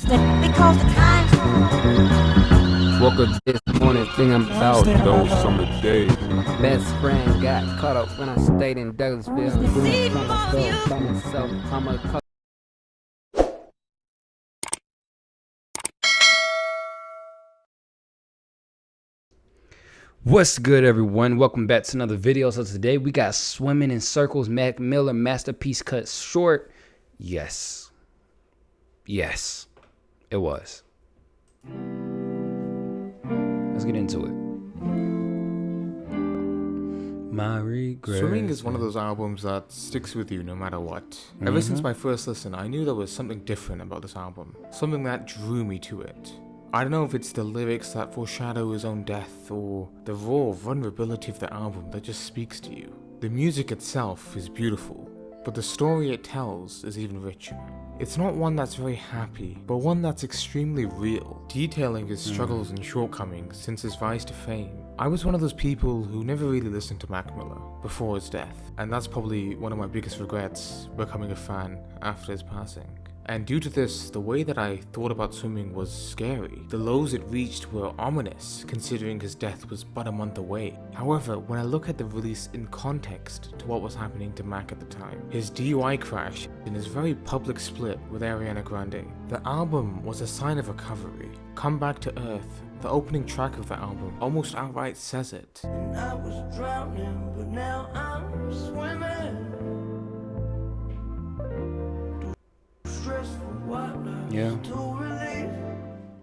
because the times. Woke up this morning thinking about Those summer days. best friend got caught up when I stayed in Douglasville. Doing some stuff by myself. I'm a What's good, everyone? Welcome back to another video. So today we got Swimming in Circles, Mac Miller masterpiece cut short. Yes, it was. Let's get into it. My regret. Swimming is one of those albums that sticks with you no matter what. Ever since my first listen, I knew there was something different about this album. Something that drew me to it. I don't know if it's the lyrics that foreshadow his own death or the raw vulnerability of the album that just speaks to you. The music itself is beautiful, but the story it tells is even richer. It's not one that's very happy, but one that's extremely real, detailing his struggles and shortcomings since his rise to fame. I was one of those people who never really listened to Mac Miller before his death, and that's probably one of my biggest regrets, becoming a fan after his passing. And due to this, the way that I thought about swimming was scary. The lows it reached were ominous, considering his death was but a month away. However, when I look at the release in context to what was happening to Mac at the time, his DUI crash and his very public split with Ariana Grande, the album was a sign of recovery. Come Back to Earth, the opening track of the album, almost outright says it. And I was drowning, but now I'm swimming. Stressful water Yeah. to relieve.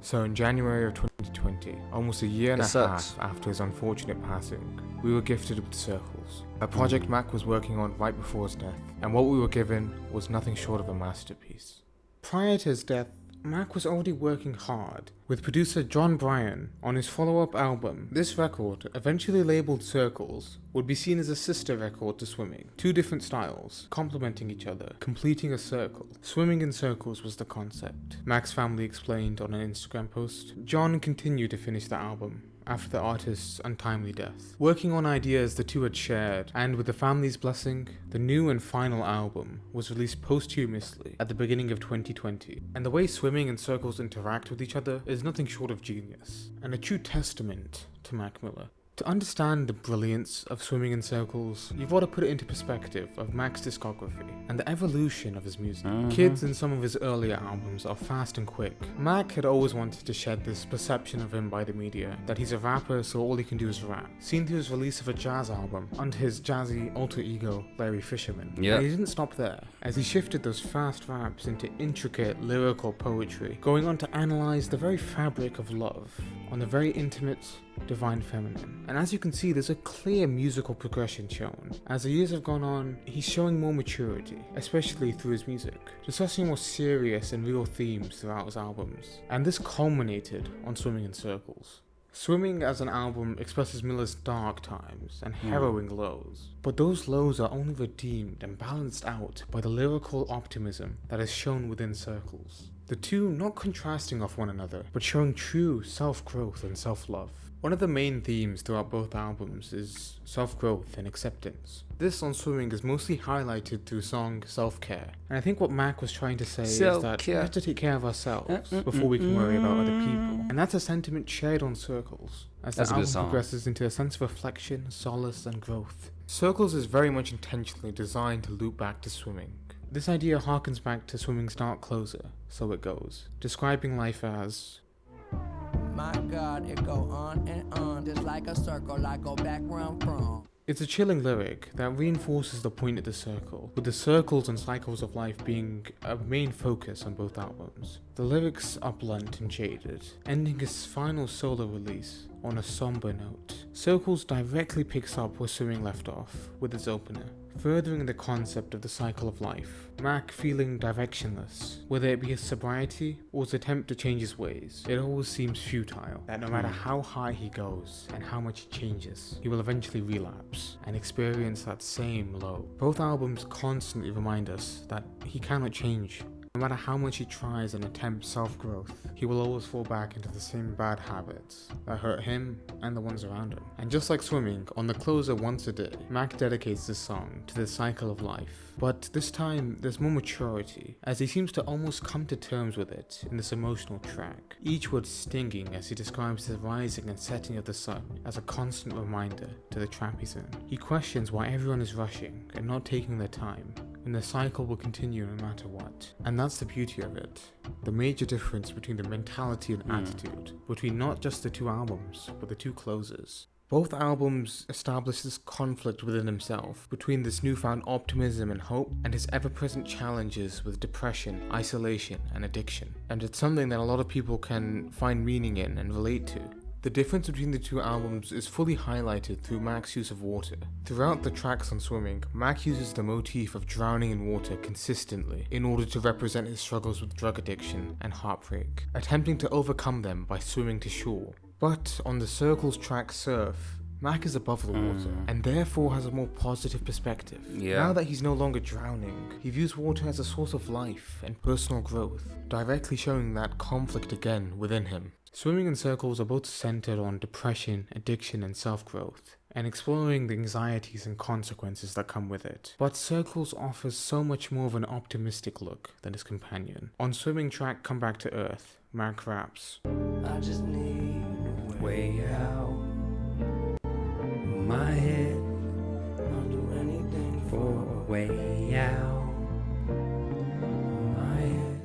So in January of 2020, almost a year and It a sucks. half after his unfortunate passing, we were gifted with Circles, a project Mac was working on right before his death, and what we were given was nothing short of a masterpiece. Prior to his death, Mac was already working hard with producer John Bryan on his follow-up album. This record, eventually labeled Circles, would be seen as a sister record to Swimming. Two different styles, complementing each other, completing a circle. Swimming in Circles was the concept. Mac's family explained on an Instagram post. John continued to finish the album after the artist's untimely death, working on ideas the two had shared, and with the family's blessing, the new and final album was released posthumously at the beginning of 2020. And the way Swimming and Circles interact with each other is nothing short of genius, and a true testament to Mac Miller. To understand the brilliance of Swimming in Circles, you've got to put it into perspective of Mac's discography and the evolution of his music. Kids in some of his earlier albums are fast and quick. Mac had always wanted to shed this perception of him by the media, that he's a rapper so all he can do is rap, seen through his release of a jazz album under his jazzy alter ego Larry Fisherman. Yeah. And he didn't stop there, as he shifted those fast raps into intricate lyrical poetry, going on to analyze the very fabric of love on the very intimate divine feminine. And as you can see, there's a clear musical progression shown. As the years have gone on, he's showing more maturity, especially through his music, discussing more serious and real themes throughout his albums. And this culminated on Swimming in Circles. Swimming as an album expresses Miller's dark times and harrowing lows, but those lows are only redeemed and balanced out by the lyrical optimism that is shown within Circles. The two not contrasting off one another, but showing true self-growth and self-love. One of the main themes throughout both albums is self-growth and acceptance. This on Swimming is mostly highlighted through song Self-Care. And I think what Mac was trying to say is that we Self-care. have to take care of ourselves before we can worry about other people. And that's a sentiment shared on Circles, as That's a the good album song. progresses into a sense of reflection, solace, and growth. Circles is very much intentionally designed to loop back to Swimming. This idea harkens back to Swimming's dark closer, So It Goes, describing life as My God, it go on and on, just like a circle I go back where I'm from. It's a chilling lyric that reinforces the point of the circle, with the circles and cycles of life being a main focus on both albums. The lyrics are blunt and jaded, ending his final solo release on a somber note. Circles directly picks up where Swimming left off with its opener, furthering the concept of the cycle of life. Mac feeling directionless, whether it be his sobriety or his attempt to change his ways, it always seems futile, that no matter how high he goes and how much he changes, he will eventually relapse and experience that same low. Both albums constantly remind us that he cannot change No matter how much he tries and attempts self-growth, he will always fall back into the same bad habits that hurt him and the ones around him. And just like swimming, on the closer Once a Day, Mac dedicates this song to the cycle of life. But this time, there's more maturity, as he seems to almost come to terms with it in this emotional track. Each word stinging as he describes the rising and setting of the sun as a constant reminder to the trap he's in. He questions why everyone is rushing and not taking their time, and the cycle will continue no matter what. And that's the beauty of it. The major difference between the mentality and attitude, between not just the two albums, but the two closers. Both albums establish this conflict within himself, between this newfound optimism and hope, and his ever-present challenges with depression, isolation, and addiction. And it's something that a lot of people can find meaning in and relate to. The difference between the two albums is fully highlighted through Mac's use of water. Throughout the tracks on Swimming, Mac uses the motif of drowning in water consistently in order to represent his struggles with drug addiction and heartbreak, attempting to overcome them by swimming to shore. But on the Circles track Surf, Mac is above the water and therefore has a more positive perspective. Now that he's no longer drowning, he views water as a source of life and personal growth, directly showing that conflict again within him. Swimming and Circles are both centered on depression, addiction, and self-growth, and exploring the anxieties and consequences that come with it. But Circles offers so much more of an optimistic look than his companion. On Swimming track Come Back to Earth, Mac raps, I just need a Way out my head I'll do anything for a way out my head.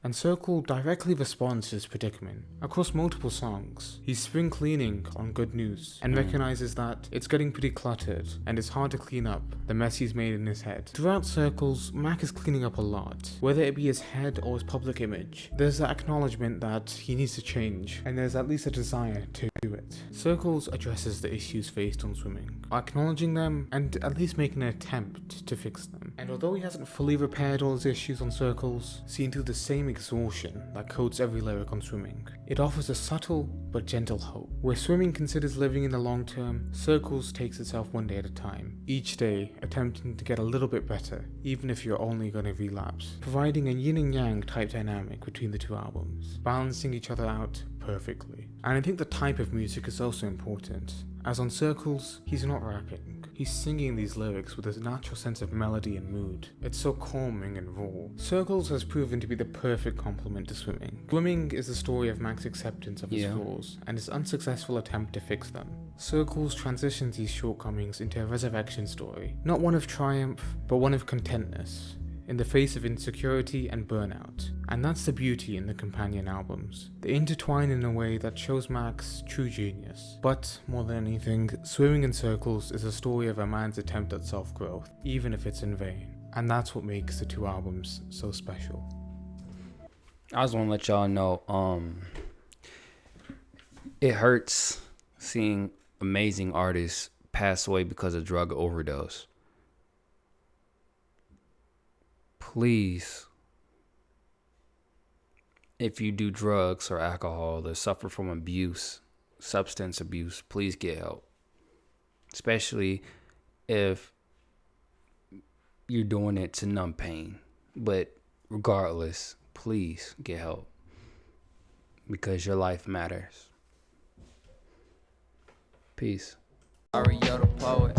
and Circle directly responds to his predicament. Across multiple songs, he's spring cleaning on Good News and recognizes that it's getting pretty cluttered and it's hard to clean up the mess he's made in his head. Throughout Circles, Mac is cleaning up a lot, whether it be his head or his public image. There's that acknowledgement that he needs to change, and there's at least a desire to do it. Circles addresses the issues faced on Swimming, acknowledging them and at least making an attempt to fix them. And although he hasn't fully repaired all his issues on Circles, seen through the same exhaustion that coats every lyric on Swimming, it offers a subtle but gentle hope. Where Swimming considers living in the long term, Circles takes itself one day at a time, each day attempting to get a little bit better, even if you're only going to relapse, providing a yin and yang type dynamic between the two albums, balancing each other out perfectly. And I think the type of music is also important, as on Circles, he's not rapping. He's singing these lyrics with a natural sense of melody and mood. It's so calming and raw. Circles has proven to be the perfect complement to Swimming. Swimming is the story of Mac's acceptance of his flaws and his unsuccessful attempt to fix them. Circles transitions these shortcomings into a resurrection story, not one of triumph, but one of contentness, in the face of insecurity and burnout. And that's the beauty in the companion albums. They intertwine in a way that shows Mac's true genius. But more than anything, Swimming in Circles is a story of a man's attempt at self-growth, even if it's in vain. And that's what makes the two albums so special. I just want to let y'all know, it hurts seeing amazing artists pass away because of drug overdose. Please, if you do drugs or alcohol or suffer from abuse, substance abuse, please get help. Especially if you're doing it to numb pain. But regardless, please get help, because your life matters. Peace. Mario the poet.